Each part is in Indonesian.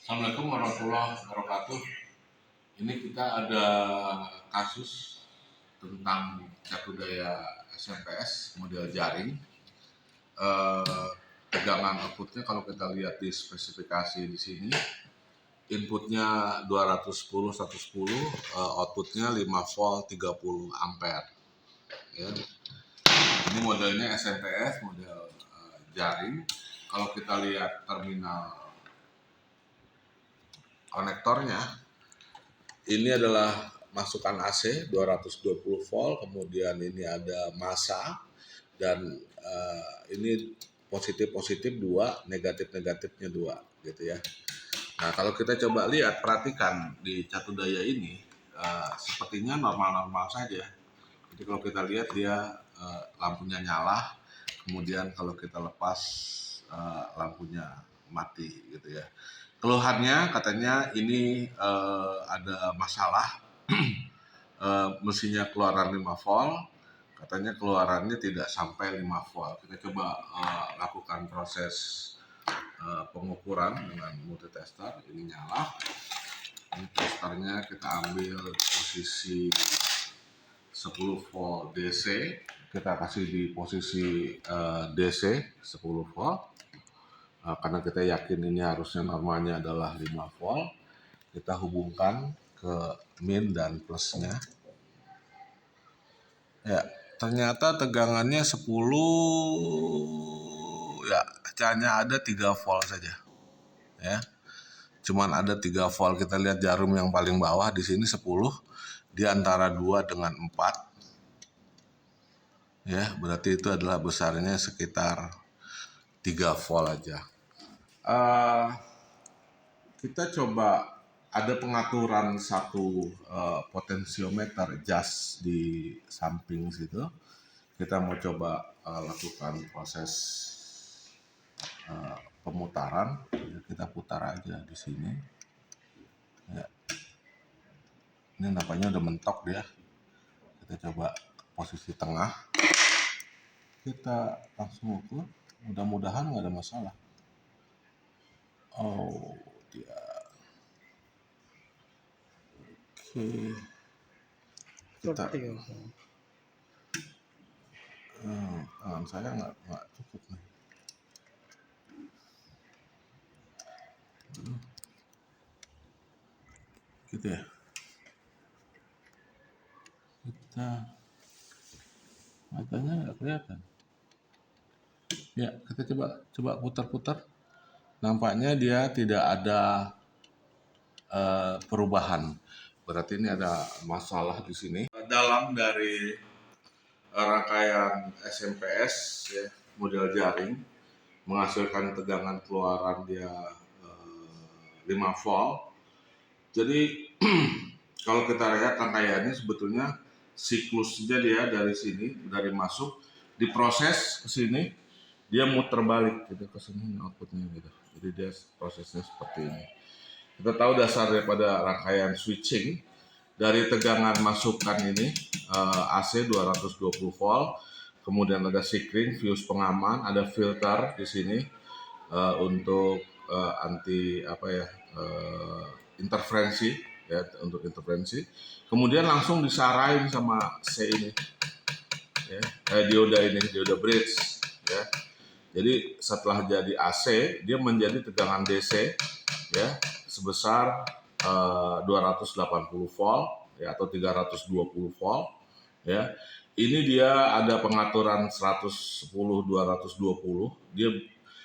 Assalamualaikum warahmatullahi wabarakatuh. Ini kita ada kasus tentang catur daya SMPS model jaring. Tegangan outputnya kalau kita lihat di spesifikasi di sini, inputnya 210 110, outputnya 5 volt 30 ampere. Ya. Ini modelnya SMPS model jaring. Kalau kita lihat terminal konektornya, ini adalah masukan AC 220 volt, kemudian ini ada massa, dan ini positif-positif 2, negatif-negatifnya 2 gitu ya. Nah, kalau kita coba lihat, perhatikan di catur daya ini sepertinya normal-normal saja. Jadi kalau kita lihat dia lampunya nyala, kemudian kalau kita lepas lampunya mati gitu ya. Keluhannya katanya ini ada masalah mesinnya keluaran 5 volt, katanya keluarannya tidak sampai 5 volt. Kita coba lakukan proses pengukuran dengan multitester. Ini nyala, ini testernya kita ambil posisi 10 volt DC, kita kasih di posisi DC 10 volt. Karena kita yakin ini harusnya normalnya adalah 5 volt, kita hubungkan ke min dan plusnya. Ya, ternyata tegangannya 10, ya hanya ada 3 volt saja. Ya. Cuman ada 3 volt. Kita lihat jarum yang paling bawah di sini 10, di antara 2 dengan 4. Ya, berarti itu adalah besarnya sekitar 3 volt aja. Kita coba ada pengaturan satu potensiometer jas di samping situ. Kita mau coba lakukan proses pemutaran. Kita putar aja di sini. Ya. Ini nampaknya udah mentok dia. Kita coba posisi tengah. Kita langsung ukur. Mudah-mudahan nggak ada masalah. Oh, dia. Oke. Kita. Tangan saya nggak cukup nih. Gitu ya. Kita matanya nggak kelihatan. Ya, kita coba putar-putar. Nampaknya dia tidak ada perubahan. Berarti ini ada masalah di sini. Dalam dari rangkaian SMPS ya, model jaring menghasilkan tegangan keluaran dia 5 volt. Jadi kalau kita lihat rangkaiannya sebetulnya siklusnya dia dari sini, dari masuk diproses ke sini, dia muter balik gitu ke sini outputnya gitu. Jadi dia prosesnya seperti ini. Kita tahu dasar daripada rangkaian switching dari tegangan masukan ini AC 220 volt, kemudian ada sikring, fuse pengaman, ada filter di sini untuk anti interferensi ya, untuk interferensi. Kemudian langsung disarain sama C ini. Ya, dioda ini, dioda bridge ya. Jadi setelah jadi AC, dia menjadi tegangan DC ya sebesar 280 volt ya atau 320 volt ya. Ini dia ada pengaturan 110 220. Dia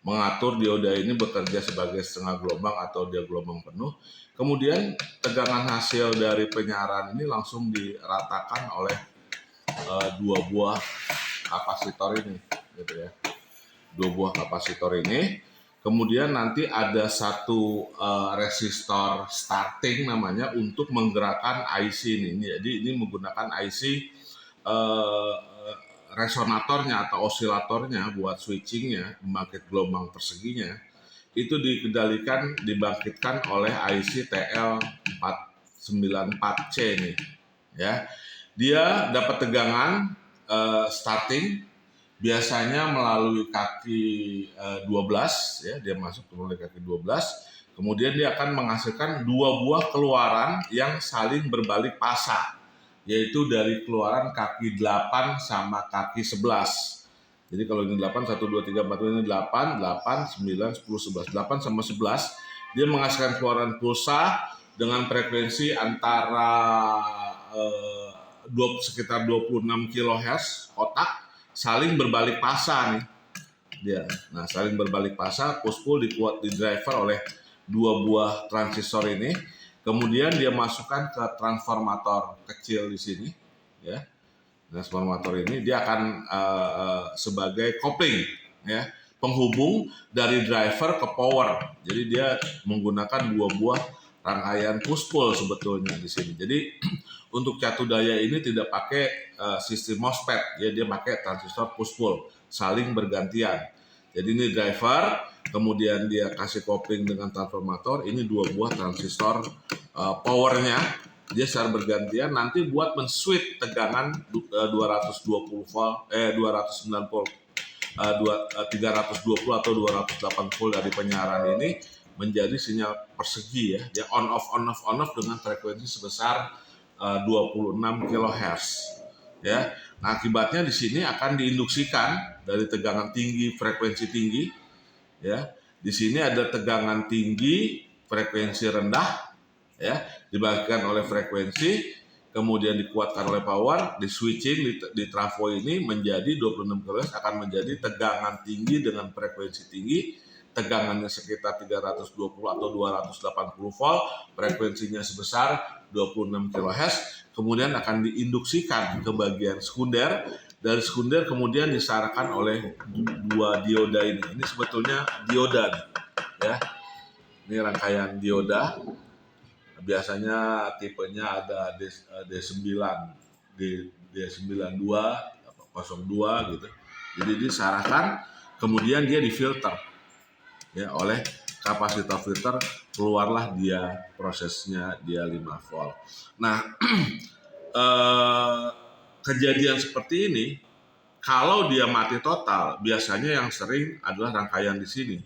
mengatur dioda ini bekerja sebagai setengah gelombang atau dia gelombang penuh. Kemudian tegangan hasil dari penyiaran ini langsung diratakan oleh dua buah kapasitor ini gitu ya. Dua buah kapasitor ini, kemudian nanti ada satu resistor starting namanya untuk menggerakkan IC ini. Jadi ini menggunakan IC resonatornya atau osilatornya buat switchingnya, pembangkit gelombang perseginya itu dibangkitkan oleh IC TL494C ini ya. Dia dapat tegangan starting biasanya melalui kaki 12 ya, dia masuk melalui kaki 12, Kemudian dia akan menghasilkan dua buah keluaran yang saling berbalik pasa, yaitu dari keluaran kaki 8 sama kaki 11. Jadi kalau ini 8, 1, 2, 3, 4, ini 8, 8, 9, 10, 11. 8 sama 11, dia menghasilkan keluaran pulsa dengan frekuensi antara sekitar 26 kHz kotak saling berbalik pasa nih. Dia. Nah, saling berbalik pasa, push pull dikuat di driver oleh dua buah transistor ini. Kemudian dia masukkan ke transformator kecil di sini, ya. Transformator ini dia akan sebagai kopling, ya, penghubung dari driver ke power. Jadi dia menggunakan dua buah rangkaian push pull sebetulnya di sini. Jadi untuk catu daya ini tidak pakai sistem MOSFET, ya, dia pakai transistor push pull saling bergantian. Jadi ini driver, kemudian dia kasih kopling dengan transformator, ini dua buah transistor powernya, dia secara bergantian nanti buat men-switch tegangan 220 volt, 290 volt, 320 atau 208 volt dari penyiaran ini menjadi sinyal persegi, ya, dia on off dengan frekuensi sebesar 26 kHz, ya. Nah, akibatnya di sini akan diinduksikan dari tegangan tinggi, frekuensi tinggi, ya. Di sini ada tegangan tinggi, frekuensi rendah, ya, dibagikan oleh frekuensi, kemudian dikuatkan oleh power, di switching di trafo ini menjadi 26 kHz akan menjadi tegangan tinggi dengan frekuensi tinggi, tegangannya sekitar 320 atau 280 volt, frekuensinya sebesar 26 kHz, kemudian akan diinduksikan ke bagian sekunder. Dari sekunder kemudian disarkan oleh dua dioda ini. Ini sebetulnya dioda, ya. Ini rangkaian dioda. Biasanya tipenya ada D9, D92, 02 gitu. Jadi disarkan, kemudian dia difilter, ya, oleh kapasitor filter, keluarlah dia prosesnya dia 5 volt. Nah, kejadian seperti ini kalau dia mati total, biasanya yang sering adalah rangkaian di sini,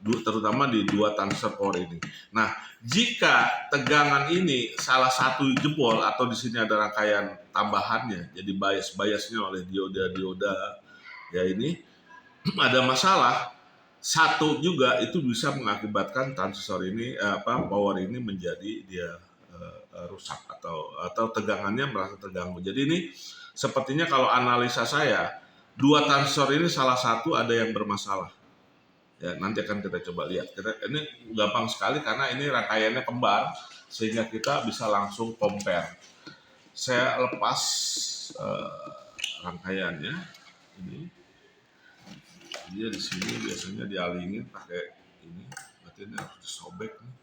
terutama di dua transistor power ini. Nah, jika tegangan ini salah satu jebol atau di sini ada rangkaian tambahannya, jadi biasnya oleh dioda-dioda, ya, ini ada masalah, satu juga itu bisa mengakibatkan transistor ini power ini menjadi dia rusak atau tegangannya merasa terganggu. Jadi ini sepertinya kalau analisa saya, dua transistor ini salah satu ada yang bermasalah. Ya, nanti akan kita coba lihat. Ini gampang sekali karena ini rangkaiannya kembar sehingga kita bisa langsung compare. Saya lepas rangkaiannya ini. Dia di sini biasanya dialingin pakai ini, berarti ini harus disobek nih.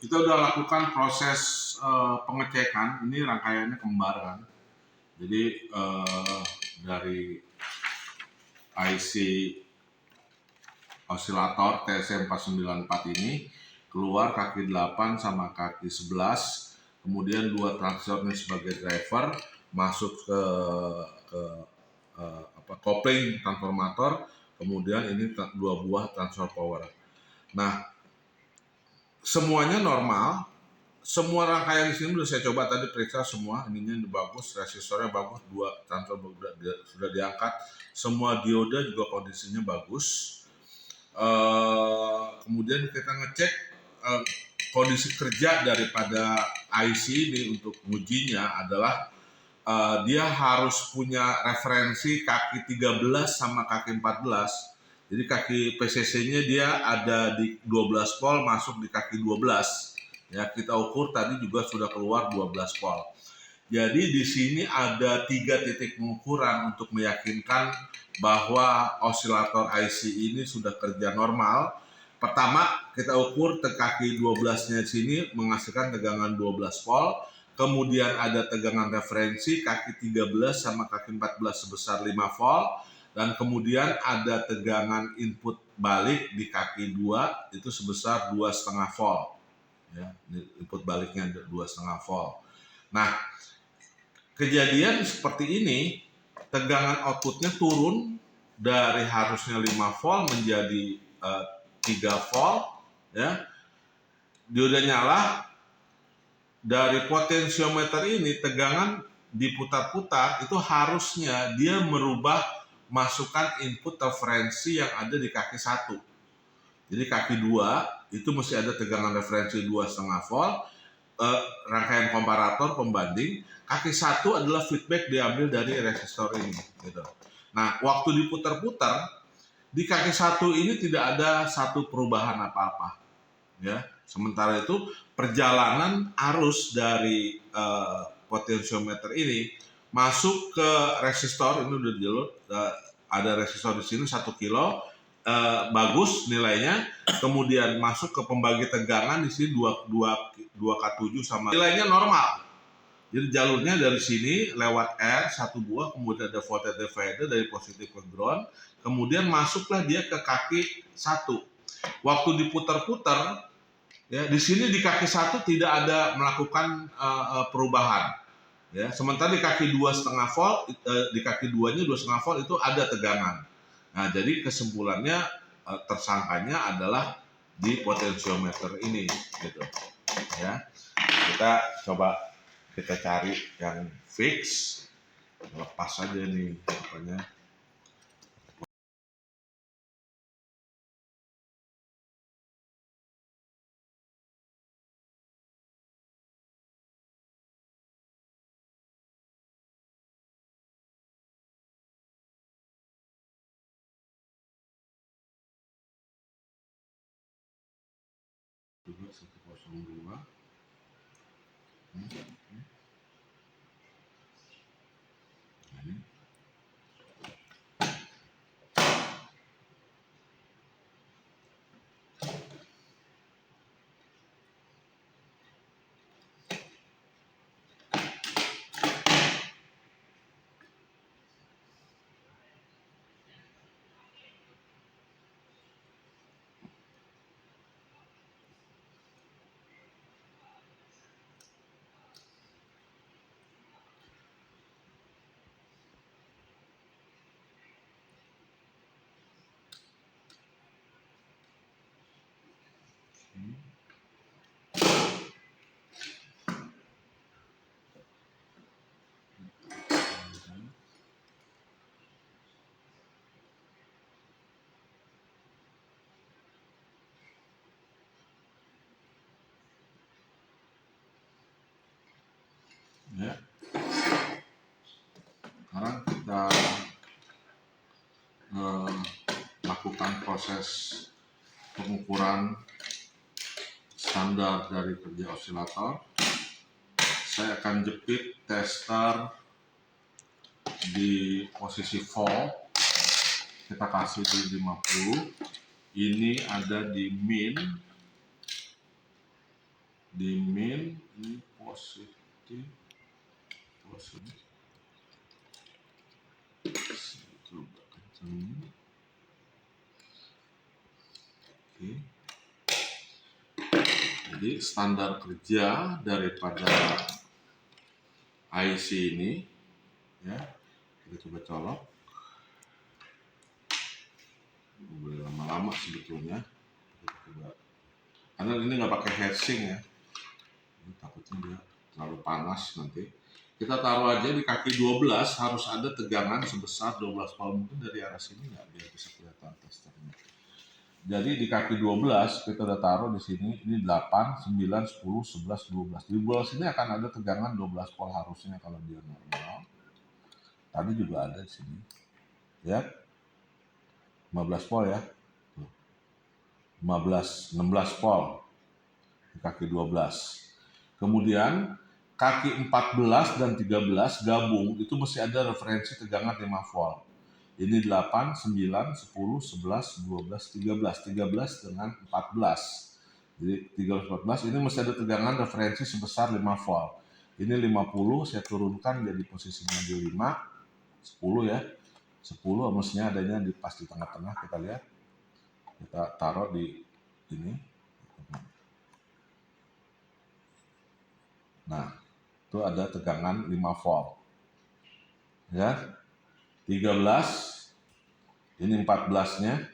kita udah lakukan proses pengecekan. Ini rangkaiannya kembar kan. Jadi dari IC osilator TC494 ini keluar kaki 8 sama kaki 11, kemudian 2 transistornya sebagai driver masuk ke kopling transformator, kemudian ini 2 buah transfer power. Nah, semuanya normal. Semua rangkaian di sini sudah saya coba tadi periksa semua, ininya bagus, resistornya bagus, 2 transfer sudah diangkat, semua dioda juga kondisinya bagus. Kemudian kita ngecek kondisi kerja daripada IC ini untuk ngujinya adalah dia harus punya referensi kaki 13 sama kaki 14. Jadi kaki PCC-nya dia ada di 12 volt masuk di kaki 12. Ya, kita ukur tadi juga sudah keluar 12 volt. Jadi di sini ada 3 titik pengukuran untuk meyakinkan bahwa osilator IC ini sudah kerja normal. Pertama, kita ukur kaki 12-nya sini menghasilkan tegangan 12 volt. Kemudian ada tegangan referensi kaki 13 sama kaki 14 sebesar 5 volt. Dan kemudian ada tegangan input balik di kaki 2 itu sebesar 2,5 volt. Ya, input baliknya 2,5 volt. Nah, kejadian seperti ini, tegangan outputnya turun dari harusnya 5 volt menjadi 3 volt. Ya, dioda nyala. Dari potensiometer ini tegangan diputar-putar itu harusnya dia merubah masukan input referensi yang ada di kaki 1. Jadi kaki 2 itu mesti ada tegangan referensi 2,5 volt, rangkaian komparator pembanding. Kaki 1 adalah feedback diambil dari resistor ini. Gitu. Nah, waktu diputar-putar di kaki 1 ini tidak ada satu perubahan apa-apa. Ya, sementara itu perjalanan arus dari potensiometer ini masuk ke resistor, ini udah jelas ada resistor di sini 1 kilo, bagus nilainya, kemudian masuk ke pembagi tegangan di sini 2K7 sama nilainya normal. Jadi jalurnya dari sini lewat R 1 buah, kemudian ada voltage divider dari positif ke ground, kemudian masuklah dia ke kaki 1. Waktu diputar-putar, ya di sini di kaki 1 tidak ada melakukan perubahan. Ya, sementara di kaki 2,5 volt, di kaki 2-nya 2,5 volt itu ada tegangan. Nah, jadi kesimpulannya tersangkanya adalah di potensiometer ini, gitu. Ya, kita cari yang fix, lepas aja nih, pokoknya. Juga 102. Ya. Sekarang kita lakukan proses pengukuran standar dari kerja osilator. Saya akan jepit tester di posisi volt, kita kasih di 50. Ini ada di min, di min ini positif, coba kencang. Oke. Jadi standar kerja daripada IC ini, ya kita coba colok. Boleh lama-lama sebetulnya, kita coba. Karena ini nggak pakai heatsink ya, ini takutnya dia terlalu panas nanti. Kita taruh aja di kaki 12, harus ada tegangan sebesar 12 volt. Mungkin dari arah sini nggak, biar bisa kelihatan testernya. Jadi di kaki 12 kita udah taruh di sini, ini 8, 9, 10, 11, 12. Di bawah sini akan ada tegangan 12 volt harusnya kalau dia normal. Tadi juga ada di sini. Ya. 15 volt ya. 16 volt di kaki 12. Kemudian kaki 14 dan 13 gabung itu mesti ada referensi tegangan 5 volt. Ini 8, 9, 10, 11, 12, 13. 13 dengan 14. Jadi 13, 14 ini mesti ada tegangan referensi sebesar 5 volt. Ini 50 saya turunkan jadi posisinya di 5, 10 ya. 10 mestinya adanya di pas di tengah-tengah, kita lihat. Kita taruh di ini. Nah, itu ada tegangan 5 volt. Ya. 13, ini 14-nya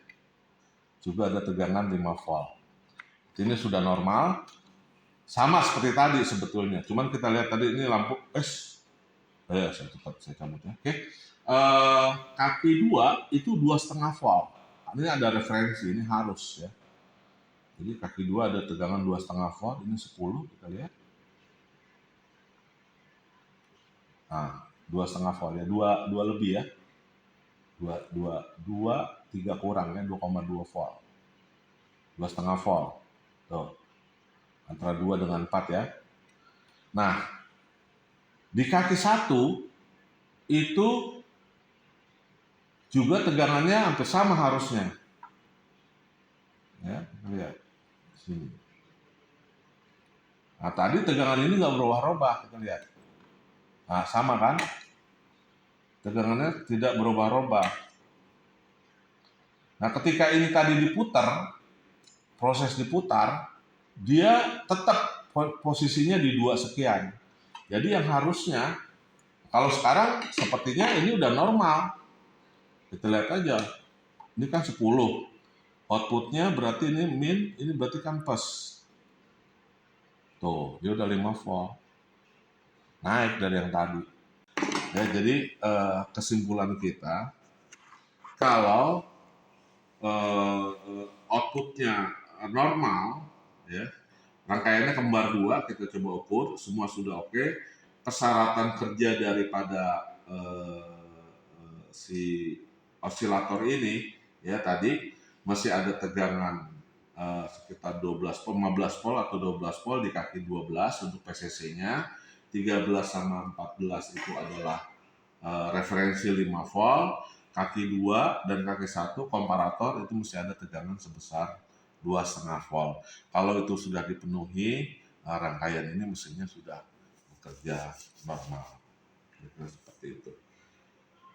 juga ada tegangan 5 volt. Ini sudah normal, sama seperti tadi sebetulnya. Cuman kita lihat tadi ini lampu, saya cabut ya. Oke. Kaki 2 itu 2,5 volt. Ini ada referensi, ini harus ya. Jadi kaki 2 ada tegangan 2,5 volt, ini 10, kita lihat. Nah, 2,5 volt ya, 2 lebih ya. 3 kurang ya, 2,2 volt. 2,5 volt. Tuh. Antara 2 dengan 4 ya. Nah, di kaki 1 itu juga tegangannya hampir sama harusnya. Ya, lihat sini. Nah, tadi tegangan ini nggak berubah-ubah, kita lihat. Nah, sama kan? Tegangannya tidak berubah-ubah. Nah, ketika ini tadi diputar, proses diputar, dia tetap posisinya di 2 sekian. Jadi yang harusnya, kalau sekarang sepertinya ini udah normal. Kita lihat aja, ini kan 10. Outputnya berarti ini min, ini berarti kan plus. Tuh, dia udah 5 volt. Naik dari yang tadi. Ya, jadi kesimpulan kita, kalau outputnya normal, ya, rangkaiannya kembar 2, kita coba ukur, semua sudah oke. Persyaratan kerja daripada si osilator ini, ya tadi masih ada tegangan sekitar 12 volt, 15 volt atau 12 volt di kaki 12 untuk PCC-nya. 13 sama 14 itu adalah referensi 5 volt. Kaki 2 dan kaki 1 komparator itu mesti ada tegangan sebesar 2,5 volt. Kalau itu sudah dipenuhi, rangkaian ini mesinnya sudah bekerja normal. Gitu, seperti itu.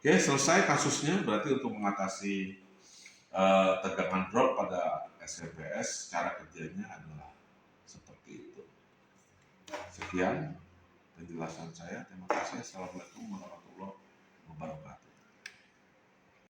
Oke, selesai kasusnya. Berarti untuk mengatasi tegangan drop pada SMPS, cara kerjanya adalah seperti itu. Sekian penjelasan saya. Terima kasih. Assalamualaikum warahmatullahi wabarakatuh.